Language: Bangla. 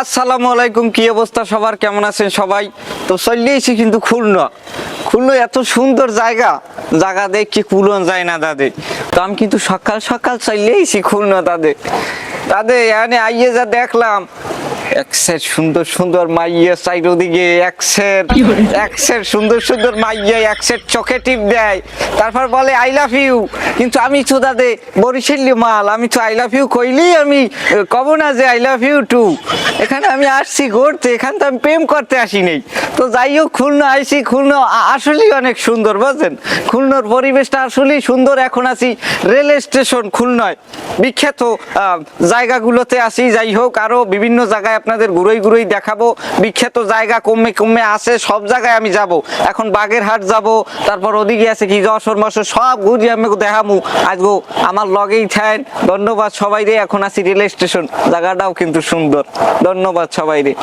আসসালামু আলাইকুম, কি অবস্থা সবার, কেমন আছেন সবাই? তো চলে এসেছি কিন্তু খুলনা। খুলনা এত সুন্দর জায়গা দেখি কুলন যায় না দাদে। তো আমি কিন্তু সকাল সকাল চলে এসেছি খুলনা দাদে এখানে আইয়ে যা দেখলাম এক সেট সুন্দর সুন্দর মাইয়া সাইড ওদিকে এক সেট সুন্দর সুন্দর মাইয়া এক সেট চোখে টিপ দেয়, তারপর বলে আই লাভ ইউ। কিন্তু আমি তো দাদে বরিশালি মাল, আমি তো আই লাভ ইউ কইলেই আমি কব না যে আই লাভ ইউ টু। এখানে আমি আসছি ঘুরতে, এখানে তো আমি প্রেম করতে আসি নেই। তো যাই হোক খুলনা আইসি, খুলনা আসলেই অনেক সুন্দর বুঝছেন। খুলনার পরিবেশটা আসলেই সুন্দর। এখন আছি রেল স্টেশন খুলনায়, বিখ্যাত জায়গাগুলোতে আসি। যাই হোক আরো বিভিন্ন জায়গায় আপনাদের ঘুরোই দেখাবো। বিখ্যাত জায়গা কমে আছে, সব জায়গায় আমি যাব। এখন বাগেরহাট যাব, তারপর ওদিকে আছে কি যশোর মশোর, সব ঘুরি আমি দেখামু। আজগো আমার লগেই থাকেন। ধন্যবাদ সবাই রে। এখন আছি রেল স্টেশন, জায়গাটাও কিন্তু সুন্দর। ধন্যবাদ সবাই রে।